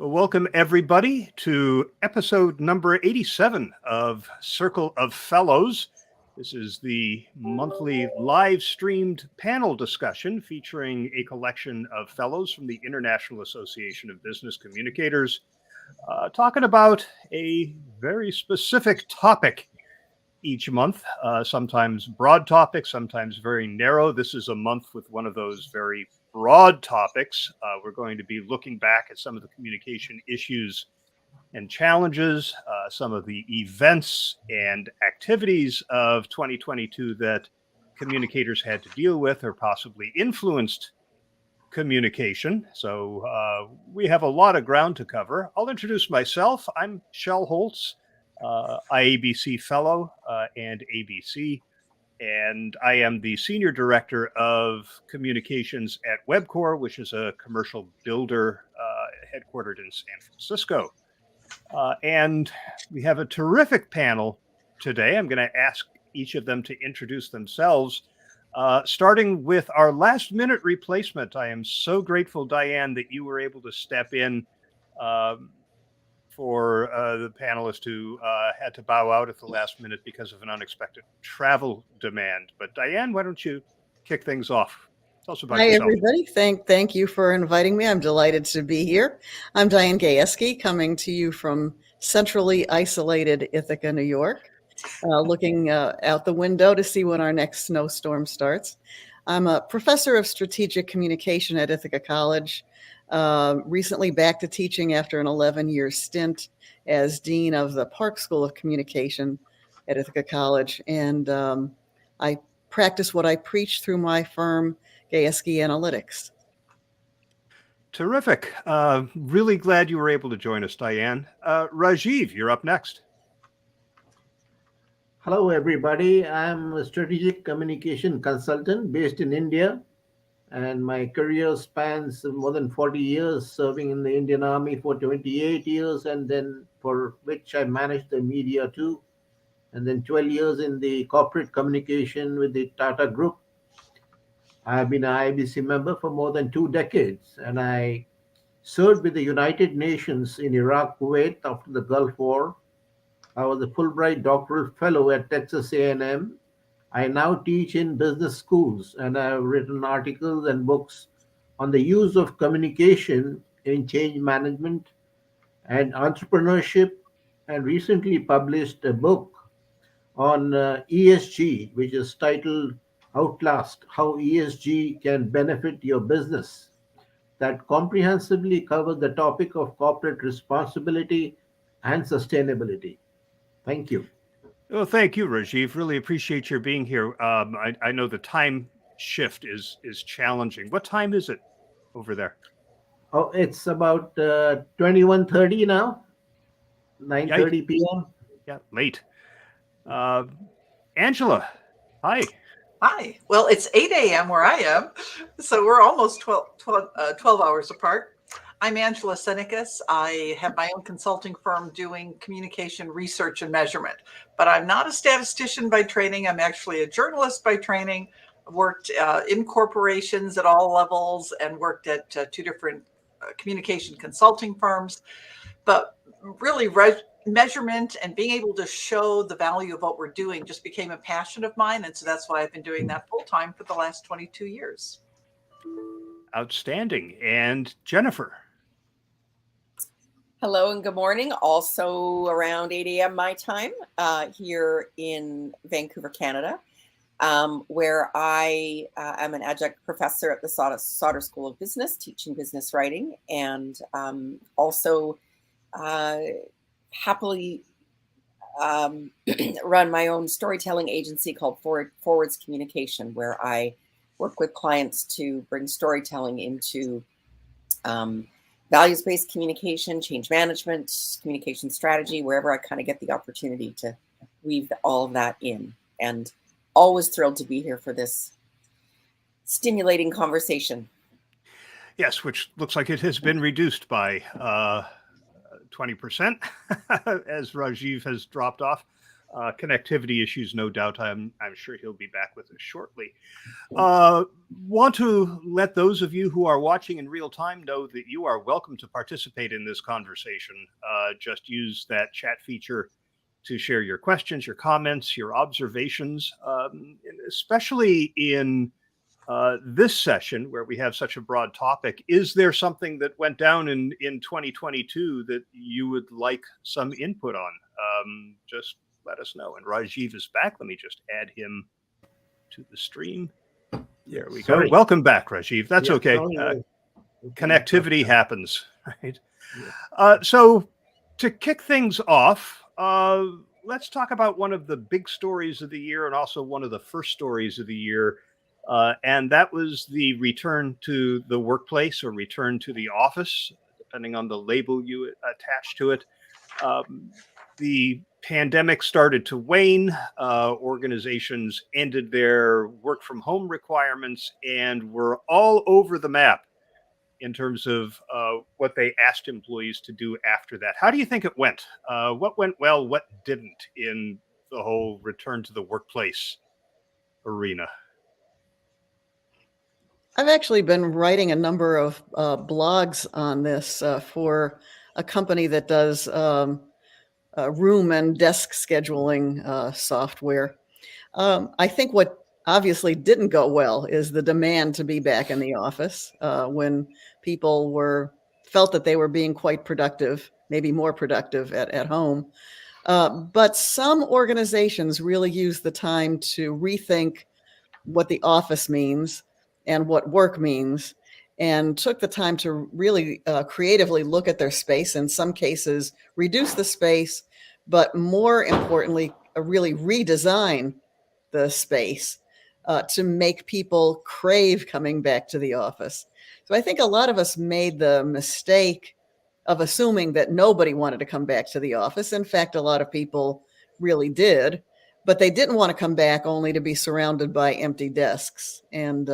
Well, welcome everybody to episode number 87 of Circle of Fellows. This is the monthly live streamed panel discussion featuring a collection of fellows from the International Association of Business Communicators, talking about a very specific topic each month, sometimes broad topics, sometimes very narrow. This is a month with one of those very broad topics. We're going to be looking back at some of the communication issues and challenges, some of the events and activities of 2022 that communicators had to deal with or possibly influenced communication. So we have a lot of ground to cover. I'll introduce myself. I'm Shel Holtz, IABC Fellow and ABC, and I am the Senior Director of Communications at Webcor, which is a commercial builder headquartered in San Francisco. And we have a terrific panel today. I'm going to ask each of them to introduce themselves, starting with our last minute replacement. I am so grateful, Diane, that you were able to step in for the panelists who had to bow out at the last minute because of an unexpected travel demand. But Diane, why don't you kick things off? Tell us about yourself. Hi, everybody. Thank you for inviting me. I'm delighted to be here. I'm Diane Gajewski, coming to you from centrally isolated Ithaca, New York, looking out the window to see when our next snowstorm starts. I'm a professor of strategic communication at Ithaca College, recently back to teaching after an 11-year stint as dean of the Park School of Communication at Ithaca College. And I practice what I preach through my firm, Gajewski Analytics. Terrific. Really glad you were able to join us, Diane. Rajiv, you're up next. Hello, everybody. I'm a strategic communication consultant based in India, and my career spans more than 40 years, serving in the Indian Army for 28 years, and then for which I managed the media too, and then 12 years in the corporate communication with the Tata Group. I've been an IABC member for more than 2 decades, and I served with the United Nations in Iraq, Kuwait after the Gulf War. I was a Fulbright doctoral fellow at Texas A&M. I now teach in business schools, and I've written articles and books on the use of communication in change management and entrepreneurship, and recently published a book on ESG, which is titled Outlast: How ESG Can Benefit Your Business, that comprehensively covers the topic of corporate responsibility and sustainability. Thank you. Well, thank you, Rajiv. Really appreciate your being here. I know the time shift is challenging. What time is it over there? Oh, it's about 21:30 now, 9:30 p.m. Yeah, late. Angela, hi. Hi. Well, it's 8 a.m. where I am, so we're almost 12 hours apart. I'm Angela Senecas. I have my own consulting firm doing communication research and measurement, but I'm not a statistician by training. I'm actually a journalist by training. I've worked in corporations at all levels and worked at 2 different communication consulting firms. But really, measurement and being able to show the value of what we're doing just became a passion of mine. And so that's why I've been doing that full time for the last 22 years. Outstanding. And Jennifer. Hello and good morning. Also around 8 a.m. my time here in Vancouver, Canada, where I am an adjunct professor at the Sauder School of Business, teaching business writing, and also happily run my own storytelling agency called Forwards Communication, where I work with clients to bring storytelling into values-based communication, change management, communication strategy, wherever I kind of get the opportunity to weave all of that in. And always thrilled to be here for this stimulating conversation. Yes, which looks like it has been reduced by 20% as Rajiv has dropped off. Connectivity issues, no doubt. I'm sure he'll be back with us shortly. want to let those of you who are watching in real time know that you are welcome to participate in this conversation. Just use that chat feature to share your questions, your comments, your observations, especially in this session where we have such a broad topic. Is there something that went down in 2022 that you would like some input on? Just let us know. And Rajiv is back. Let me just add him to the stream. There we go. Welcome back, Rajiv. That's okay. Connectivity happens, right? So to kick things off, let's talk about one of the big stories of the year and also one of the first stories of the year. And that was the return to the workplace or return to the office, depending on the label you attach to it. The pandemic started to wane. Organizations ended their work from home requirements and were all over the map in terms of what they asked employees to do after that. How do you think it went? What went well, what didn't in the whole return to the workplace arena? I've actually been writing a number of blogs on this for a company that does room and desk scheduling software. I think what obviously didn't go well is the demand to be back in the office when people felt that they were being quite productive, maybe more productive at home. But some organizations really use the time to rethink what the office means and what work means, and took the time to really creatively look at their space, in some cases reduce the space, but more importantly, really redesign the space to make people crave coming back to the office. So I think a lot of us made the mistake of assuming that nobody wanted to come back to the office. In fact, a lot of people really did, but they didn't want to come back only to be surrounded by empty desks and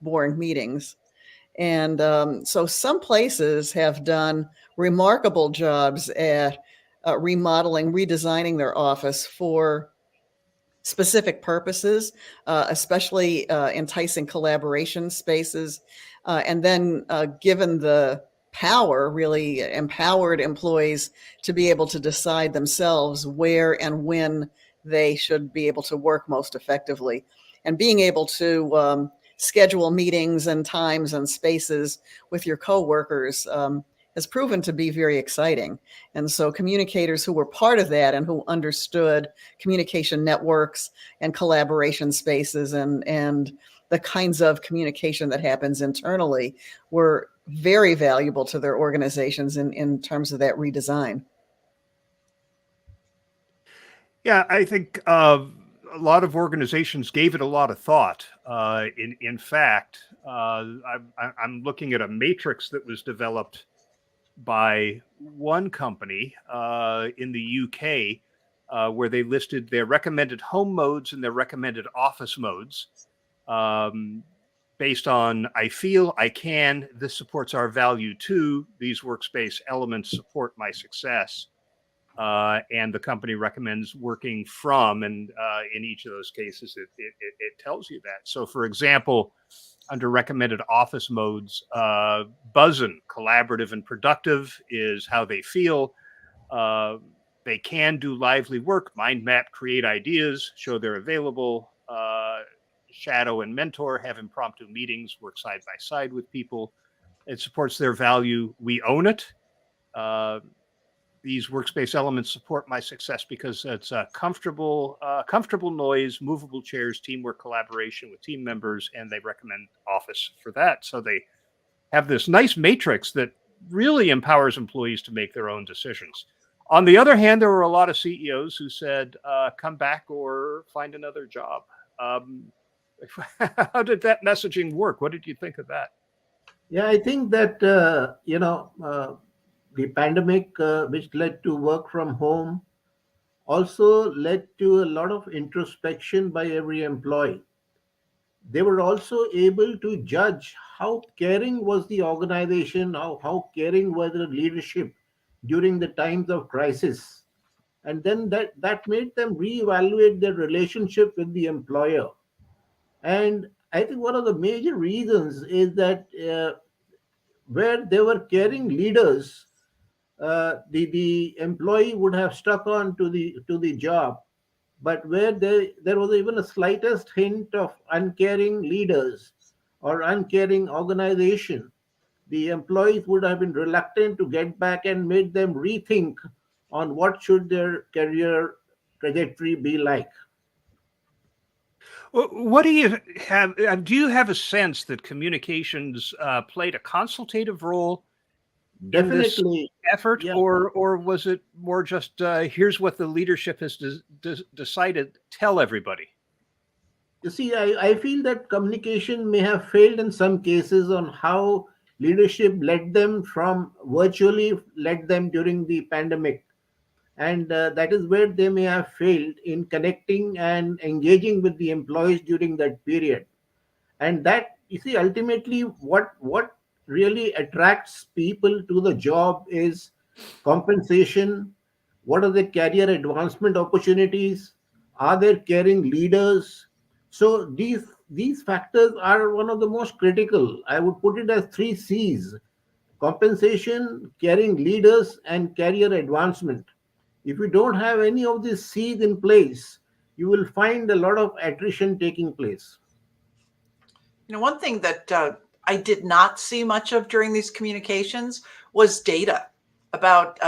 boring meetings. And so some places have done remarkable jobs at remodeling, redesigning their office for specific purposes, especially enticing collaboration spaces. And then given the power, really empowered employees to be able to decide themselves where and when they should be able to work most effectively. And being able to schedule meetings and times and spaces with your coworkers has proven to be very exciting. And so communicators who were part of that and who understood communication networks and collaboration spaces and the kinds of communication that happens internally were very valuable to their organizations in terms of that redesign. Yeah, I think a lot of organizations gave it a lot of thought. In fact, I'm looking at a matrix that was developed by one company in the UK where they listed their recommended home modes and their recommended office modes based on I feel, I can, this supports our value too, these workspace elements support my success. And the company recommends working from, and in each of those cases, it tells you that. So for example, under recommended office modes, buzzin', collaborative and productive is how they feel. They can do lively work, mind map, create ideas, show they're available, shadow and mentor, have impromptu meetings, work side by side with people. It supports their value. We own it. These workspace elements support my success because it's a comfortable noise, movable chairs, teamwork, collaboration with team members, and they recommend Office for that. So they have this nice matrix that really empowers employees to make their own decisions. On the other hand, there were a lot of CEOs who said, come back or find another job. How did that messaging work? What did you think of that? Yeah, I think that, the pandemic, which led to work from home, also led to a lot of introspection by every employee. They were also able to judge how caring was the organization, how caring was the leadership during the times of crisis. And then that made them reevaluate their relationship with the employer. And I think one of the major reasons is that where they were caring leaders, the employee would have stuck on to the job, but where there was even a slightest hint of uncaring leaders or uncaring organization, the employees would have been reluctant to get back and made them rethink on what should their career trajectory be like. What do you have? Do you have a sense that communications played a consultative role in this Definitely, effort, yeah. or was it more just here's what the leadership has decided, tell everybody? You see, I feel that communication may have failed in some cases on how leadership led them from virtually led them during the pandemic. And that is where they may have failed in connecting and engaging with the employees during that period. And that, you see, ultimately what really attracts people to the job is compensation. What are the career advancement opportunities? Are there caring leaders? So these factors are one of the most critical. I would put it as three C's: compensation, caring leaders, and career advancement. If you don't have any of these C's in place, you will find a lot of attrition taking place. One thing that I did not see much of during these communications was data about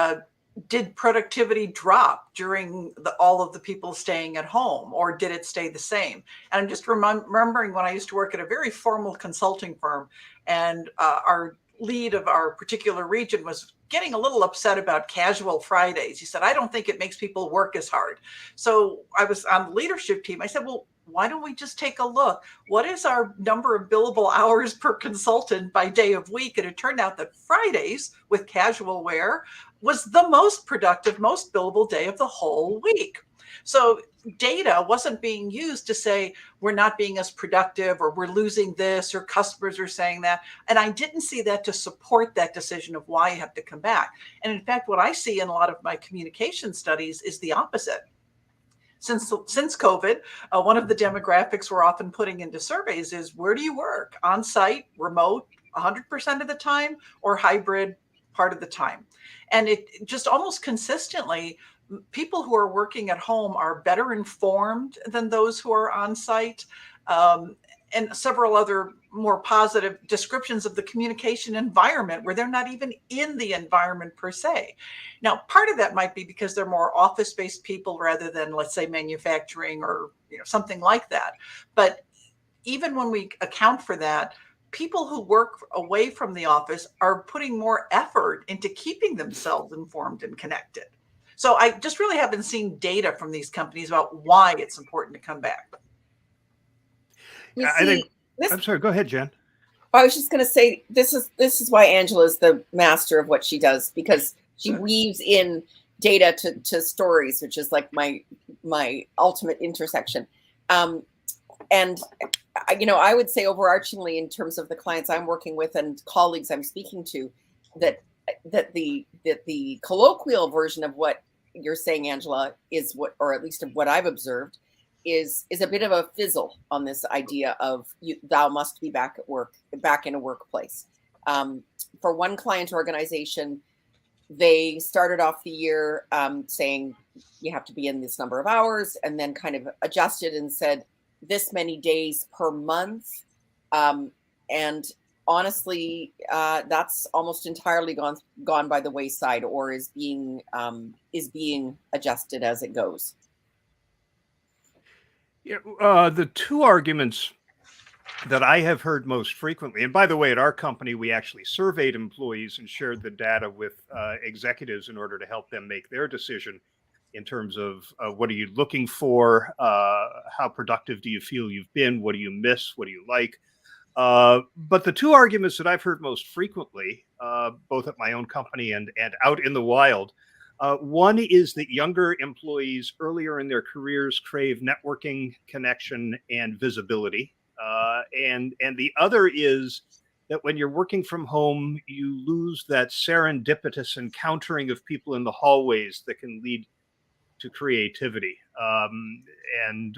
did productivity drop during all of the people staying at home, or did it stay the same? And I'm just remembering when I used to work at a very formal consulting firm, and our lead of our particular region was getting a little upset about casual Fridays. He said, I don't think it makes people work as hard. So I was on the leadership team. I said, well, why don't we just take a look? What is our number of billable hours per consultant by day of week? And it turned out that Fridays with casual wear was the most productive, most billable day of the whole week. So data wasn't being used to say we're not being as productive, or we're losing this, or customers are saying that. And I didn't see that to support that decision of why you have to come back. And in fact, what I see in a lot of my communication studies is the opposite. Since COVID, one of the demographics we're often putting into surveys is, where do you work? On site, remote, 100% of the time, or hybrid part of the time? And it just almost consistently, people who are working at home are better informed than those who are on site. And several other more positive descriptions of the communication environment where they're not even in the environment per se. Now, part of that might be because they're more office-based people rather than, let's say, manufacturing or something like that. But even when we account for that, people who work away from the office are putting more effort into keeping themselves informed and connected. So I just really haven't seen data from these companies about why it's important to come back. I think. I'm sorry. Go ahead, Jen. I was just going to say this is why Angela is the master of what she does, because she weaves in data to stories, which is like my ultimate intersection. And I would say overarchingly, in terms of the clients I'm working with and colleagues I'm speaking to, that the colloquial version of what you're saying, Angela, is what, or at least of what I've observed, is a bit of a fizzle on this idea of thou must be back at work, back in a workplace. For one client organization, they started off the year saying you have to be in this number of hours, and then kind of adjusted and said this many days per month. And honestly, that's almost entirely gone by the wayside, or is being adjusted as it goes. Yeah, the two arguments that I have heard most frequently, and by the way, at our company, we actually surveyed employees and shared the data with executives in order to help them make their decision in terms of what are you looking for, how productive do you feel you've been, what do you miss, what do you like. But the two arguments that I've heard most frequently, both at my own company and out in the wild, one is that younger employees earlier in their careers crave networking, connection, and visibility. And the other is that when you're working from home, you lose that serendipitous encountering of people in the hallways that can lead to creativity and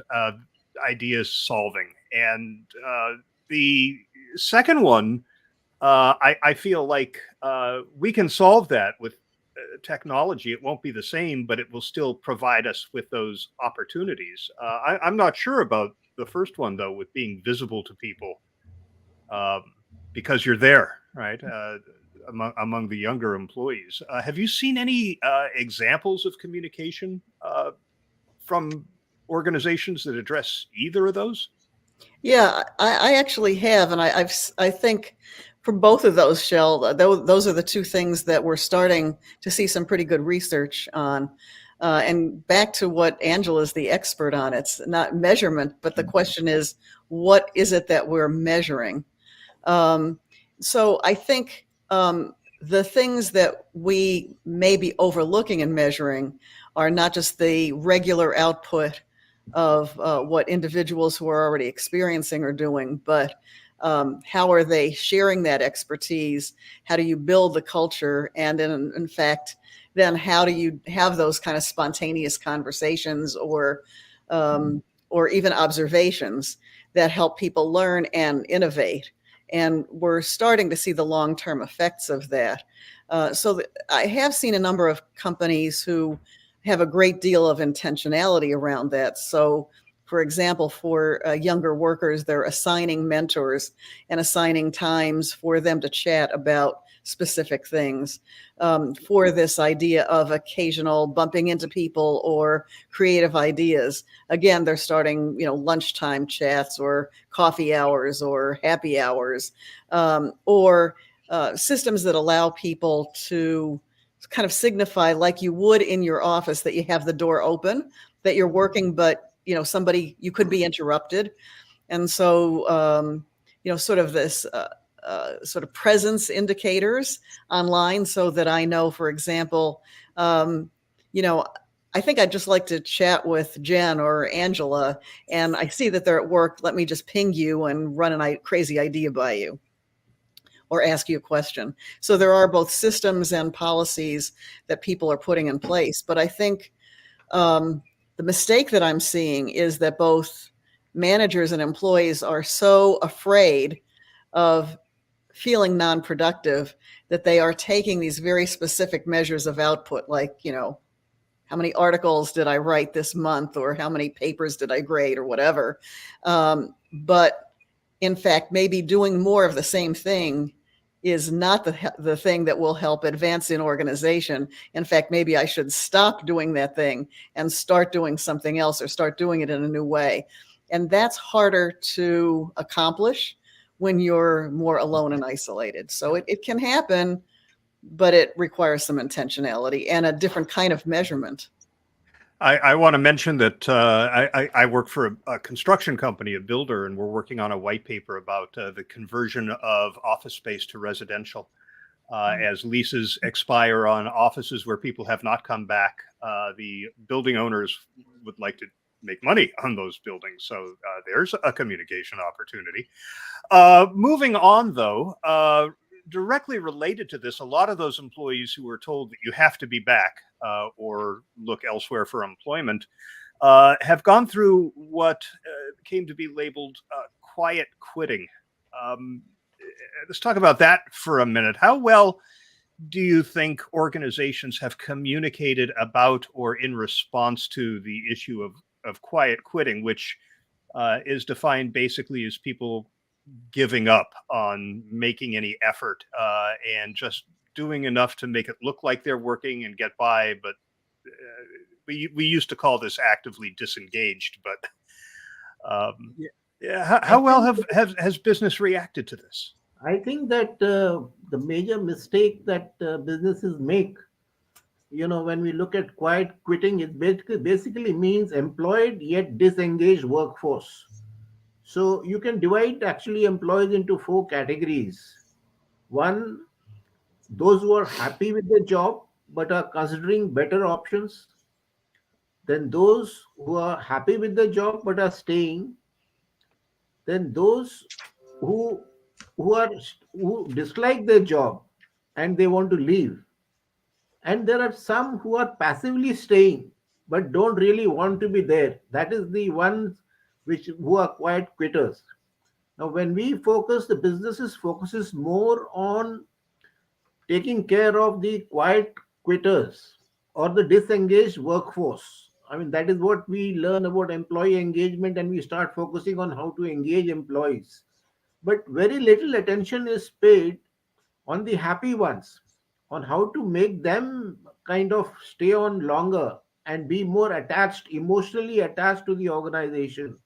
ideas solving. And the second one, I feel like we can solve that with technology. It won't be the same, but it will still provide us with those opportunities. I'm not sure about the first one, though, with being visible to people, um, because you're there, right? Among the younger employees. Have you seen any examples of communication from organizations that address either of those? Yeah, I actually have, and I think for both of those, Shell, those are the two things that we're starting to see some pretty good research on. And back to what Angela's the expert on, it's not measurement, but the question is, what is it that we're measuring? So I think the things that we may be overlooking and measuring are not just the regular output of what individuals who are already experiencing are doing, but how are they sharing that expertise? How do you build the culture? And in fact, then how do you have those kind of spontaneous conversations or even observations that help people learn and innovate? And we're starting to see the long-term effects of that. I have seen a number of companies who have a great deal of intentionality around that. So, for example, for younger workers, they're assigning mentors and assigning times for them to chat about specific things. For this idea of occasional bumping into people or creative ideas, again, they're starting, lunchtime chats or coffee hours or happy hours, or systems that allow people to kind of signify, like you would in your office, that you have the door open, that you're working, but you could be interrupted. And so sort of this sort of presence indicators online, so that I know, for example, I think I'd just like to chat with Jen or Angela, and I see that they're at work. Let me just ping you and run a crazy idea by you, or ask you a question. So there are both systems and policies that people are putting in place. But I think the mistake that I'm seeing is that both managers and employees are so afraid of feeling non-productive that they are taking these very specific measures of output, like, how many articles did I write this month, or how many papers did I grade, or whatever. But in fact, maybe doing more of the same thing is not the thing that will help advance an organization. In fact, maybe I should stop doing that thing and start doing something else, or start doing it in a new way. And that's harder to accomplish when you're more alone and isolated. So it can happen, but it requires some intentionality and a different kind of measurement. I want to mention that I work for a construction company, a builder, and we're working on a white paper about the conversion of office space to residential. As leases expire on offices where people have not come back, the building owners would like to make money on those buildings. So there's a communication opportunity. Moving on, though, directly related to this, a lot of those employees who were told that you have to be back or look elsewhere for employment have gone through what came to be labeled quiet quitting. Let's talk about that for a minute. How well do you think organizations have communicated about or in response to the issue of quiet quitting, which is defined basically as people giving up on making any effort and just doing enough to make it look like they're working and get by, but we used to call this actively disengaged. But how well has business reacted to this? I think that the major mistake that businesses make, when we look at quiet quitting, it basically means employed yet disengaged workforce. So you can divide actually employees into 4 categories. One, those who are happy with their job but are considering better options. Then those who are happy with the job but are staying. Then those who who dislike their job and they want to leave. And there are some who are passively staying but don't really want to be there. That is the ones who are quiet quitters. Now, when we focus, the businesses focuses more on taking care of the quiet quitters or the disengaged workforce. I mean, that is what we learn about employee engagement, and we start focusing on how to engage employees. But very little attention is paid on the happy ones, on how to make them kind of stay on longer and be more attached, emotionally attached to the organization.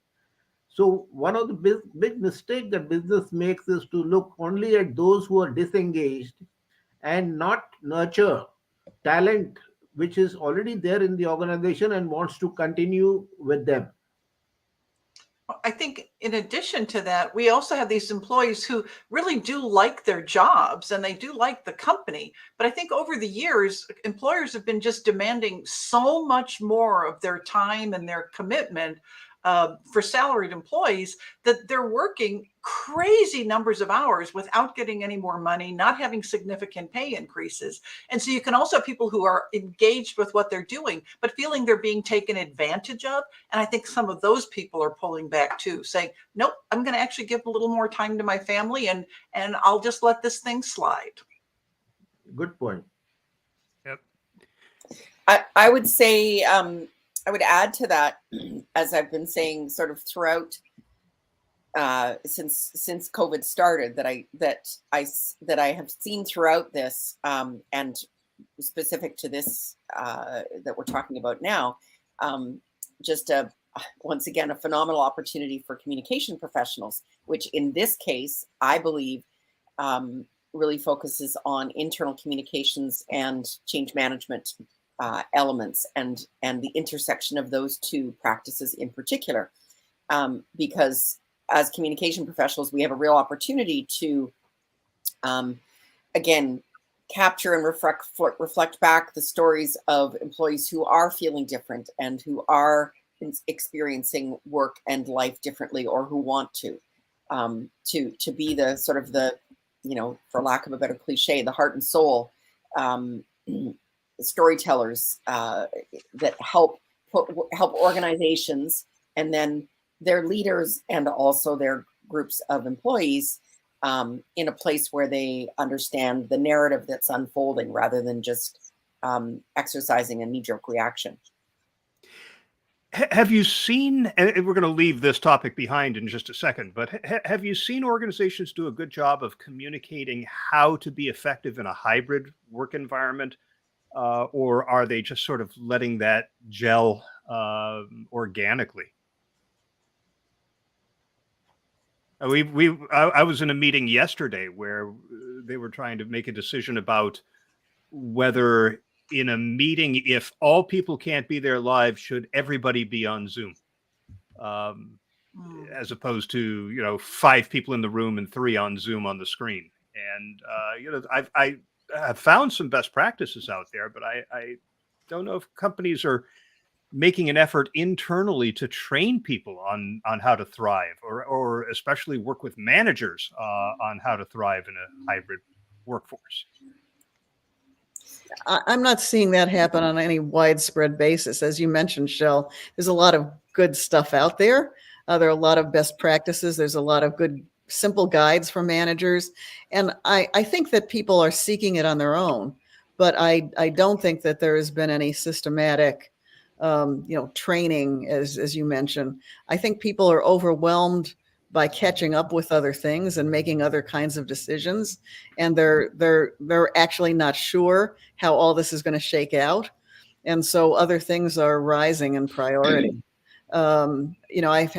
So one of the big mistake that business makes is to look only at those who are disengaged and not nurture talent which is already there in the organization and wants to continue with them. I think in addition to that, we also have these employees who really do like their jobs and they do like the company. But I think over the years, employers have been just demanding so much more of their time and their commitment for salaried employees that they're working crazy numbers of hours without getting any more money, not having significant pay increases. And so you can also have people who are engaged with what they're doing, but feeling they're being taken advantage of. And I think some of those people are pulling back too, saying, nope, I'm going to actually give a little more time to my family and I'll just let this thing slide. Good point. Yep. I would say, I would add to that, as I've been saying sort of throughout since COVID started, that I have seen throughout this, and specific to this that we're talking about now, just once again a phenomenal opportunity for communication professionals, which in this case I believe really focuses on internal communications and change management elements and the intersection of those two practices in particular, because as communication professionals we have a real opportunity to again capture and reflect back the stories of employees who are feeling different and who are experiencing work and life differently, or who want to be the sort of the, you know, for lack of a better cliche, the heart and soul storytellers that help organizations and then their leaders and also their groups of employees in a place where they understand the narrative that's unfolding rather than just exercising a knee-jerk reaction. Have you seen, and we're going to leave this topic behind in just a second, but have you seen organizations do a good job of communicating how to be effective in a hybrid work environment? Or are they just sort of letting that gel organically? I was in a meeting yesterday where they were trying to make a decision about whether in a meeting, if all people can't be there live, should everybody be on Zoom? As opposed to, you know, 5 people in the room and 3 on Zoom on the screen. And, you know, I've found some best practices out there, but I don't know if companies are making an effort internally to train people on how to thrive, or especially work with managers on how to thrive in a hybrid workforce. I'm not seeing that happen on any widespread basis. As you mentioned, Shell, there's a lot of good stuff out there. There are a lot of best practices. There's a lot of good simple guides for managers. And I think that people are seeking it on their own, but I don't think that there has been any systematic training, as you mentioned. I think people are overwhelmed by catching up with other things and making other kinds of decisions. And they're actually not sure how all this is going to shake out. And so other things are rising in priority. I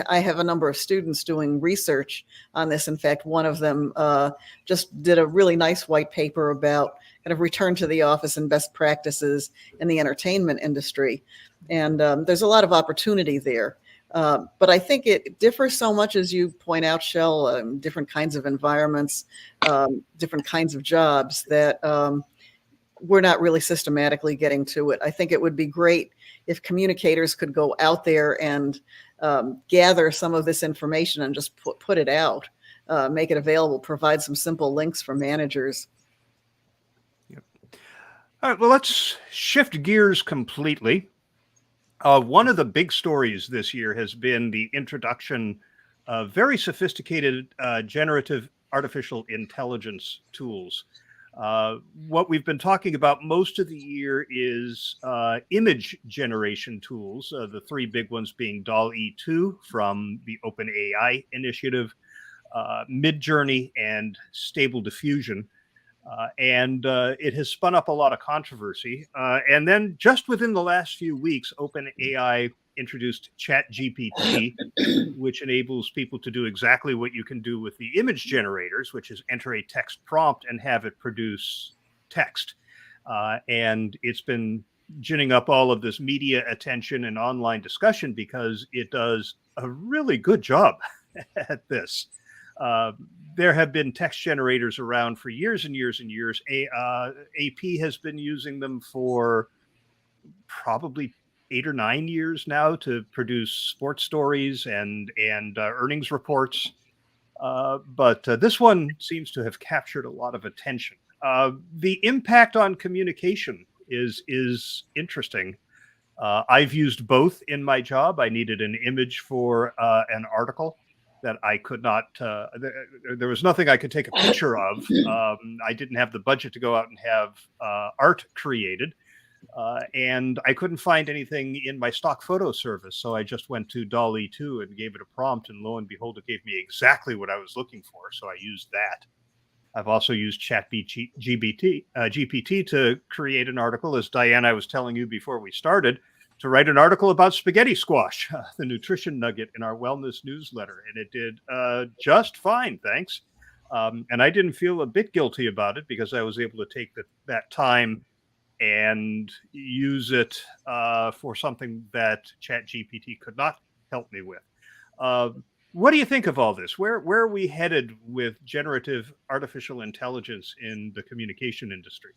have a number of students doing research on this. In fact, one of them just did a really nice white paper about kind of return to the office and best practices in the entertainment industry. And there's a lot of opportunity there. But I think it differs so much, as you point out, Shell, different kinds of environments, different kinds of jobs, that we're not really systematically getting to it. I think it would be great if communicators could go out there and gather some of this information and just put it out, make it available, provide some simple links for managers. Yep. All right, well, let's shift gears completely. One of the big stories this year has been the introduction of very sophisticated generative artificial intelligence tools. What we've been talking about most of the year is image generation tools, the three big ones being DALL-E 2 from the OpenAI initiative, Midjourney, and Stable Diffusion. And it has spun up a lot of controversy. And then just within the last few weeks, OpenAI introduced ChatGPT, which enables people to do exactly what you can do with the image generators, which is enter a text prompt and have it produce text. And it's been ginning up all of this media attention and online discussion because it does a really good job at this. There have been text generators around for years and years and years. AP has been using them for probably 8 or 9 years now to produce sports stories and earnings reports. But this one seems to have captured a lot of attention. The impact on communication is interesting. I've used both in my job. I needed an image for an article that I could not, there was nothing I could take a picture of. I didn't have the budget to go out and have art created. And I couldn't find anything in my stock photo service. So I just went to DALL-E 2 and gave it a prompt, and lo and behold, it gave me exactly what I was looking for. So I used that. I've also used GPT to create an article, as Diane, I was telling you before we started, to write an article about spaghetti squash, the nutrition nugget in our wellness newsletter. And it did just fine, thanks. And I didn't feel a bit guilty about it because I was able to take that time and use it for something that ChatGPT could not help me with. What do you think of all this? Where are we headed with generative artificial intelligence in the communication industry?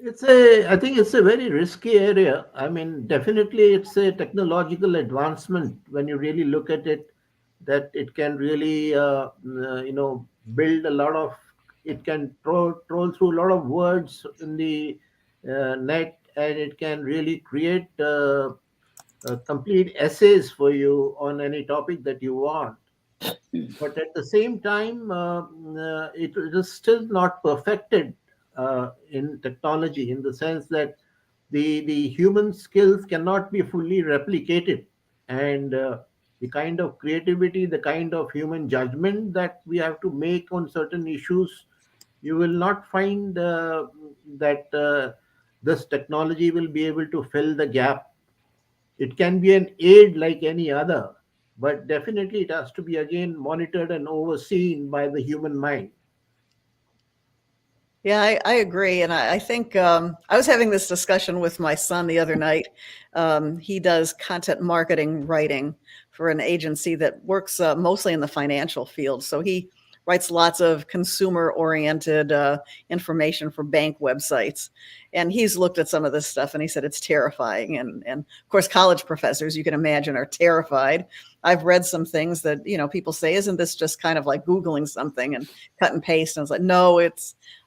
I think it's a very risky area. I mean, definitely it's a technological advancement when you really look at it, that it can really, build a lot of, it can troll through a lot of words in the net, and it can really create complete essays for you on any topic that you want. But at the same time, it is still not perfected in technology, in the sense that the human skills cannot be fully replicated, and the kind of creativity, the kind of human judgment that we have to make on certain issues, you will not find that this technology will be able to fill the gap. It can be an aid like any other, but definitely it has to be again monitored and overseen by the human mind. Yeah, I agree. And I think I was having this discussion with my son the other night. He does content marketing writing for an agency that works mostly in the financial field. So he writes lots of consumer-oriented information for bank websites. And he's looked at some of this stuff and he said it's terrifying. And of course, college professors, you can imagine, are terrified. I've read some things that, people say, isn't this just kind of like Googling something and cut and paste? And I was like, no,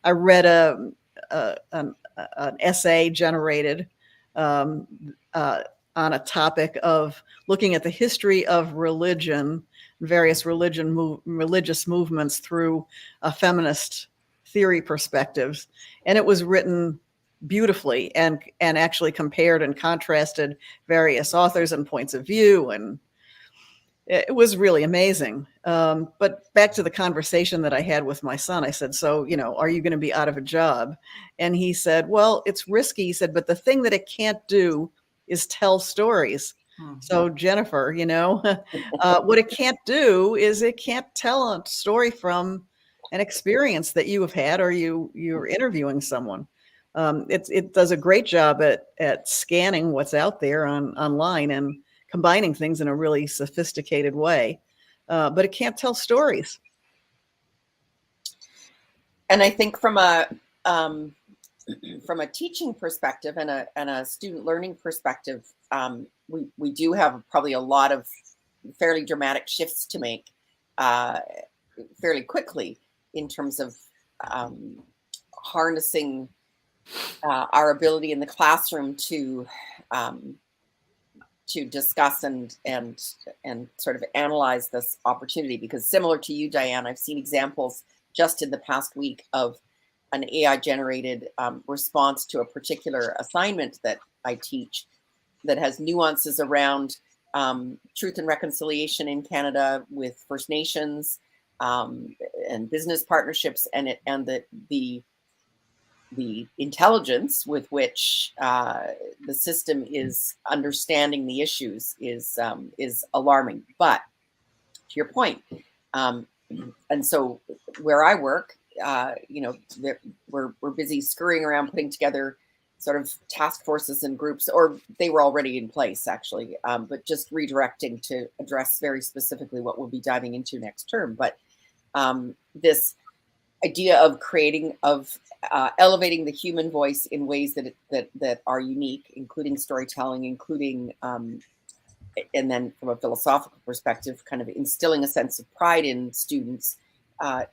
I read an essay generated on a topic of looking at the history of religion, various religious movements through a feminist theory perspectives. And it was written beautifully and actually compared and contrasted various authors and points of view. And it was really amazing. But back to the conversation that I had with my son, I said, so, are you going to be out of a job? And he said, well, it's risky. He said, but the thing that it can't do is tell stories. Mm-hmm. So Jennifer, what it can't do is it can't tell a story from an experience that you have had, or you're interviewing someone. It does a great job at scanning what's out there online and combining things in a really sophisticated way, but it can't tell stories. And I think from a teaching perspective and a student learning perspective, we do have probably a lot of fairly dramatic shifts to make fairly quickly in terms of harnessing our ability in the classroom to discuss and sort of analyze this opportunity. Because similar to you, Diane, I've seen examples just in the past week of an AI generated response to a particular assignment that I teach that has nuances around truth and reconciliation in Canada with First Nations and business partnerships, and the intelligence with which the system is understanding the issues is alarming. But to your point, and so where I work, we're busy scurrying around putting together sort of task forces and groups, or they were already in place actually, but just redirecting to address very specifically what we'll be diving into next term. But this idea of elevating the human voice in ways that are unique, including storytelling, including and then from a philosophical perspective, kind of instilling a sense of pride in students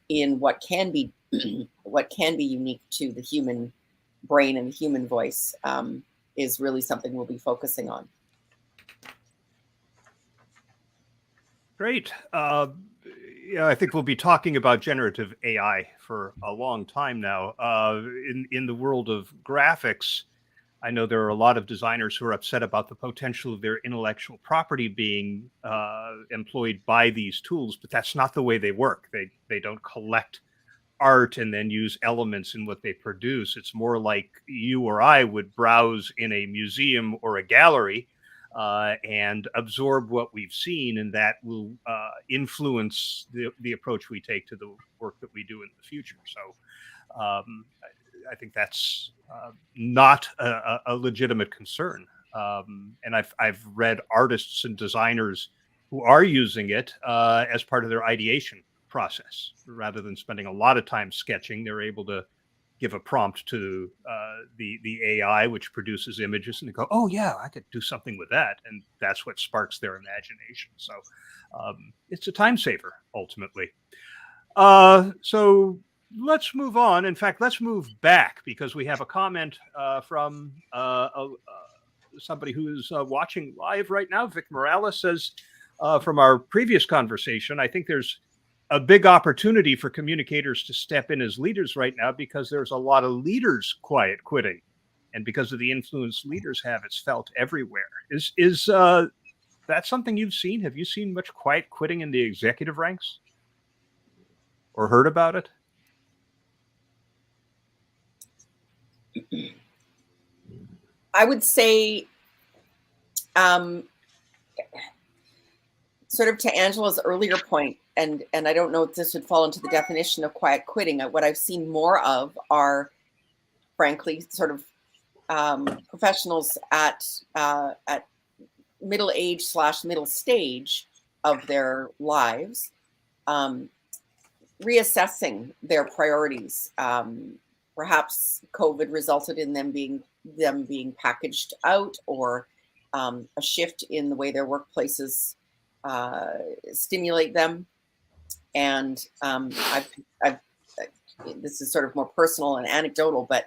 in what can be unique to the human brain and the human voice is really something we'll be focusing on. Great. I think we'll be talking about generative AI for a long time now. In the world of graphics, I know there are a lot of designers who are upset about the potential of their intellectual property being employed by these tools, but that's not the way they work. They don't collect art and then use elements in what they produce. It's more like you or I would browse in a museum or a gallery and absorb what we've seen, and that will influence the approach we take to the work that we do in the future. So I think that's not a legitimate concern. And I've read artists and designers who are using it as part of their ideation process. Rather than spending a lot of time sketching, they're able to give a prompt to the AI, which produces images, and they go, "Oh yeah, I could do something with that," and that's what sparks their imagination. So it's a time saver ultimately. So let's move on. In fact, let's move back because we have a comment from somebody who's watching live right now. Vic Morales says, from our previous conversation, I think there's a big opportunity for communicators to step in as leaders right now because there's a lot of leaders quiet quitting. And because of the influence leaders have, it's felt everywhere. Is that something you've seen? Have you seen much quiet quitting in the executive ranks or heard about it? I would say, sort of to Angela's earlier point, and I don't know if this would fall into the definition of quiet quitting. What I've seen more of are, frankly, sort of professionals at middle age / middle stage of their lives, reassessing their priorities. Perhaps COVID resulted in them being packaged out, or a shift in the way their workplaces stimulate them. And I've this is sort of more personal and anecdotal, but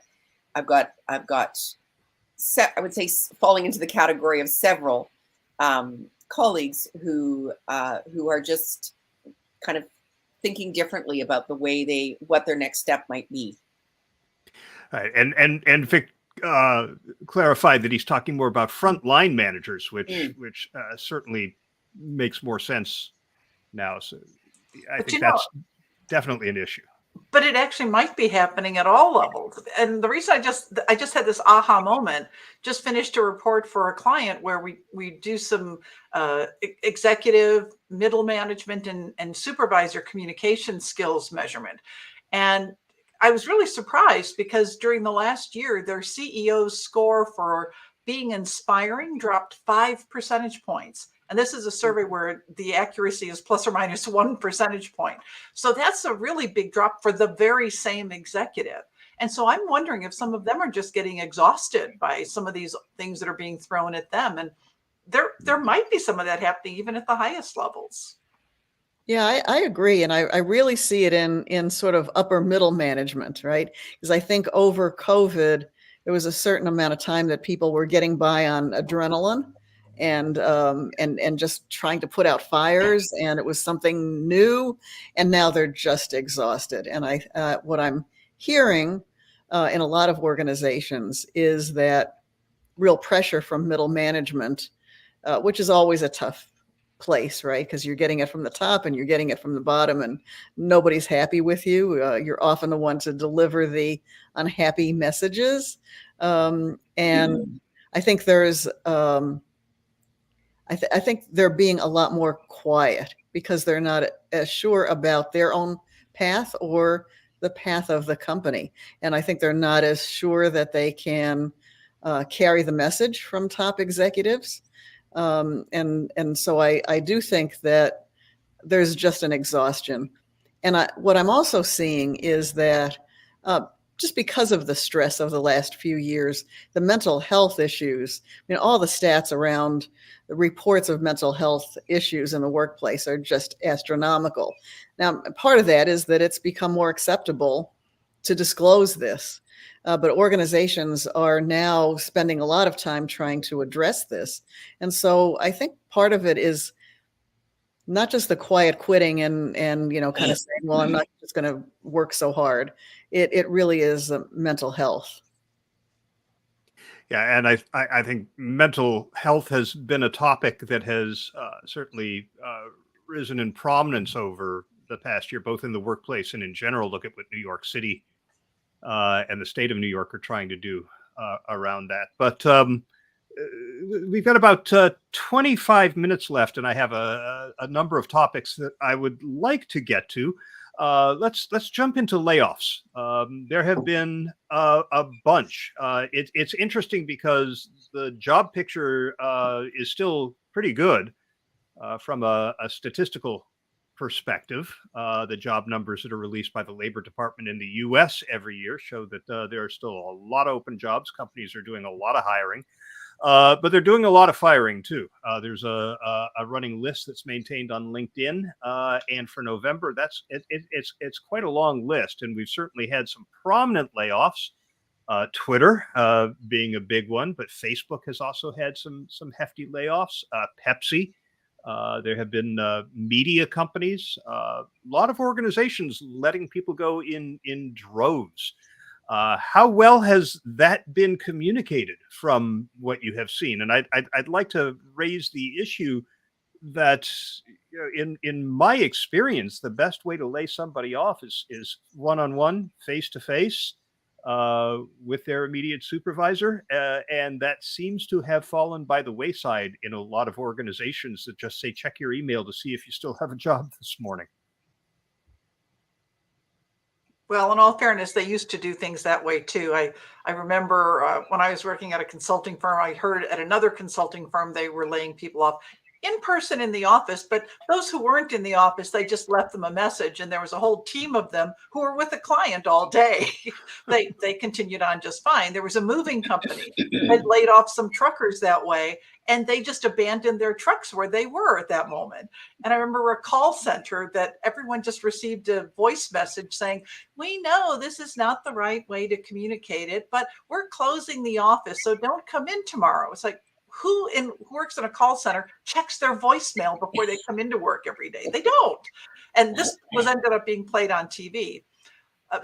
I've got I would say falling into the category of several colleagues who are just kind of thinking differently about the way what their next step might be. Right. And Vic clarified that he's talking more about frontline managers, which certainly makes more sense now. So I think that's definitely an issue. But it actually might be happening at all levels. And the reason I just had this aha moment, just finished a report for a client where we do some executive, middle management, and supervisor communication skills measurement. And I was really surprised because during the last year, their CEO's score for being inspiring dropped 5 percentage points. And this is a survey where the accuracy is plus or minus 1 percentage point. So that's a really big drop for the very same executive. And so I'm wondering if some of them are just getting exhausted by some of these things that are being thrown at them. And there might be some of that happening even at the highest levels. Yeah, I agree. And I really see it in sort of upper middle management, right? Because I think over COVID, there was a certain amount of time that people were getting by on adrenaline and just trying to put out fires, and it was something new, and now they're just exhausted. And what I'm hearing in a lot of organizations is that real pressure from middle management, which is always a tough place, right? Because you're getting it from the top and you're getting it from the bottom, and nobody's happy with you. You're often the one to deliver the unhappy messages. And I think there's, I think they're being a lot more quiet because they're not as sure about their own path or the path of the company. And I think they're not as sure that they can carry the message from top executives. And so I do think that there's just an exhaustion. And what I'm also seeing is that just because of the stress of the last few years, the mental health issues, all the stats around the reports of mental health issues in the workplace are just astronomical. Now, part of that is that it's become more acceptable to disclose this. But organizations are now spending a lot of time trying to address this. And so I think part of it is not just the quiet quitting and kind of saying, well, I'm not just going to work so hard. It really is mental health. Yeah, and I think mental health has been a topic that has certainly risen in prominence over the past year, both in the workplace and in general. Look at what New York City and the state of New York are trying to do around that. But we've got about 25 minutes left, and I have a number of topics that I would like to get to. Let's jump into layoffs. There have been a bunch. It's interesting because the job picture is still pretty good from a statistical perspective. The job numbers that are released by the Labor Department in the U.S. every year show that there are still a lot of open jobs. Companies are doing a lot of hiring. But they're doing a lot of firing too. There's a running list that's maintained on LinkedIn, and for November, it's quite a long list, and we've certainly had some prominent layoffs. Twitter being a big one, but Facebook has also had some hefty layoffs. Pepsi. There have been media companies, a lot of organizations letting people go in droves. How well has that been communicated from what you have seen? And I'd like to raise the issue that in my experience, the best way to lay somebody off is one-on-one, face-to-face with their immediate supervisor. And that seems to have fallen by the wayside in a lot of organizations that just say, check your email to see if you still have a job this morning. Well, in all fairness, they used to do things that way too. I remember when I was working at a consulting firm, I heard at another consulting firm, they were laying people off in person in the office, but those who weren't in the office, they just left them a message, and there was a whole team of them who were with a client all day. They continued on just fine. There was a moving company that laid off some truckers that way, and they just abandoned their trucks where they were at that moment. And I remember a call center that everyone just received a voice message saying, we know this is not the right way to communicate it, but we're closing the office, so don't come in tomorrow. It's like, who works in a call center checks their voicemail before they come into work every day? They don't. And this was ended up being played on TV.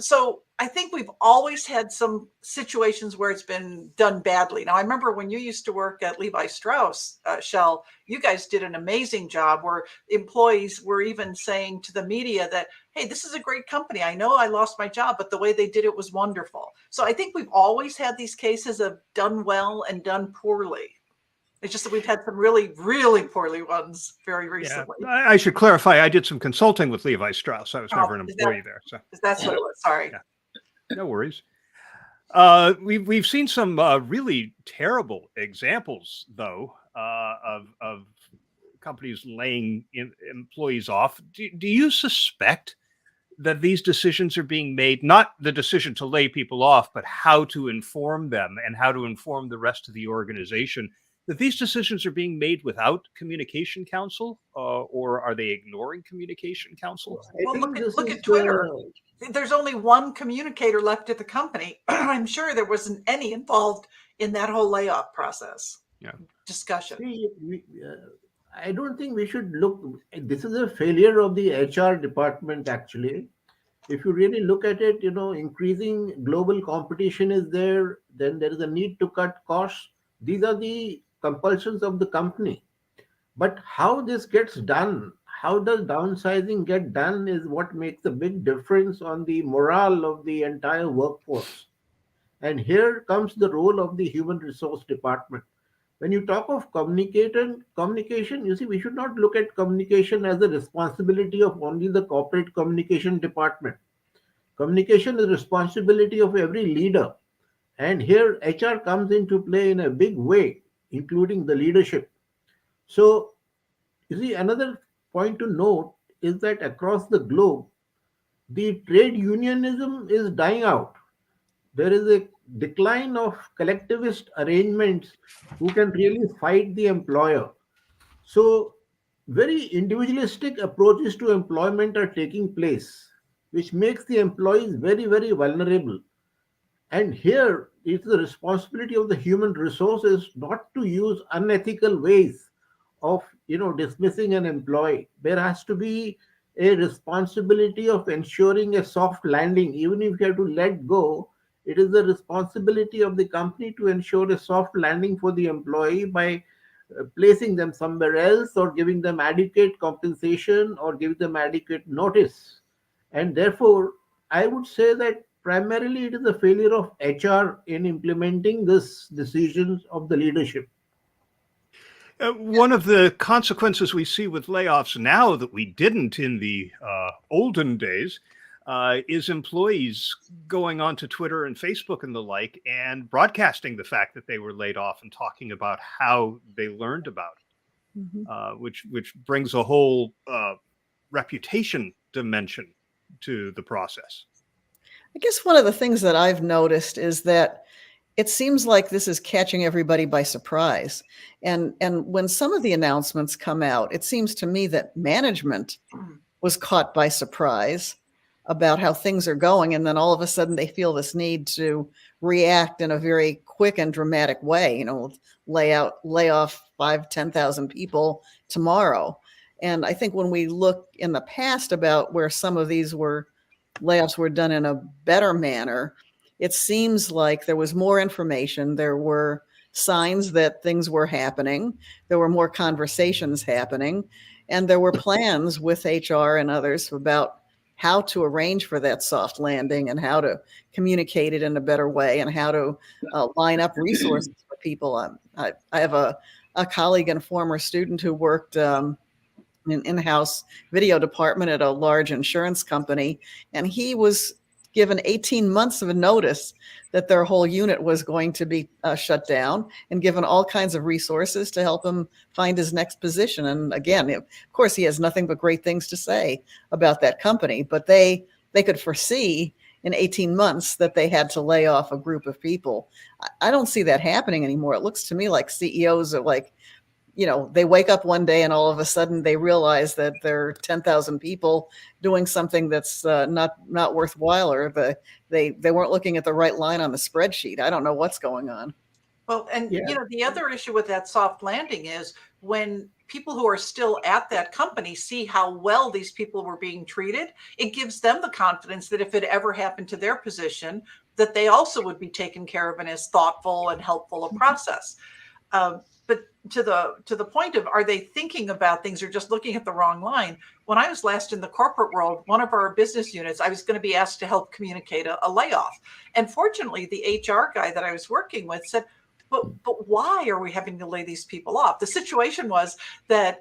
So I think we've always had some situations where it's been done badly. Now, I remember when you used to work at Levi Strauss, Shell, you guys did an amazing job where employees were even saying to the media that, hey, this is a great company. I know I lost my job, but the way they did it was wonderful. So I think we've always had these cases of done well and done poorly. It's just that we've had some really, really poorly ones very recently. Yeah. I should clarify, I did some consulting with Levi Strauss. I was never an employee there. So that's what it was. Sorry. Yeah. No worries. We've seen some really terrible examples, though, of companies laying employees off. Do you suspect that these decisions are being made, not the decision to lay people off, but how to inform them and how to inform the rest of the organization? that these decisions are being made without communication counsel, or are they ignoring communication counsel? I Well, think this look is at Twitter. There's only one communicator left at the company. I'm sure there wasn't any involved in that whole layoff process. Yeah. Discussion. see, I don't think we should look. This is a failure of the HR department, actually. If you really look at it, increasing global competition is there, then there is a need to cut costs. These are the compulsions of the company. But how this gets done, how does downsizing get done, is what makes a big difference on the morale of the entire workforce. And here comes the role of the human resource department. When you talk of communication, you see, we should not look at communication as a responsibility of only the corporate communication department. Communication is responsibility of every leader. And here HR comes into play in a big way, including the leadership. So, you see, another point to note is that across the globe, the trade unionism is dying out. There is a decline of collectivist arrangements who can really fight the employer. So, very individualistic approaches to employment are taking place, which makes the employees very, very vulnerable. And here it's the responsibility of the human resources not to use unethical ways of dismissing an employee. There has to be a responsibility of ensuring a soft landing. Even if you have to let go, it is the responsibility of the company to ensure a soft landing for the employee by placing them somewhere else, or giving them adequate compensation, or giving them adequate notice. And therefore, I would say that primarily it is a failure of HR in implementing this decisions of the leadership. One of the consequences we see with layoffs now that we didn't in the olden days is employees going onto Twitter and Facebook and the like and broadcasting the fact that they were laid off and talking about how they learned about it, which brings a whole reputation dimension to the process. I guess one of the things that I've noticed is that it seems like this is catching everybody by surprise. And when some of the announcements come out, it seems to me that management was caught by surprise about how things are going. And then all of a sudden they feel this need to react in a very quick and dramatic way, lay off 5,000-10,000 people tomorrow. And I think when we look in the past about where some of these layoffs were done in a better manner, it seems like there was more information. There were signs that things were happening. There were more conversations happening. And there were plans with HR and others about how to arrange for that soft landing and how to communicate it in a better way and how to line up resources for people. I have a colleague and former student who worked in an in-house video department at a large insurance company, and he was given 18 months of a notice that their whole unit was going to be shut down, and given all kinds of resources to help him find his next position. And again, of course, he has nothing but great things to say about that company, but they could foresee in 18 months that they had to lay off a group of people. I don't see that happening anymore. It looks to me like CEOs are like, they wake up one day and all of a sudden they realize that there are 10,000 people doing something that's not worthwhile, or they weren't looking at the right line on the spreadsheet. I don't know what's going on. Well, and the other issue with that soft landing is when people who are still at that company see how well these people were being treated, it gives them the confidence that if it ever happened to their position, that they also would be taken care of in as thoughtful and helpful a process. But to the point of, are they thinking about things or just looking at the wrong line? When I was last in the corporate world, one of our business units, I was going to be asked to help communicate a layoff. And fortunately, the HR guy that I was working with said, but why are we having to lay these people off? The situation was that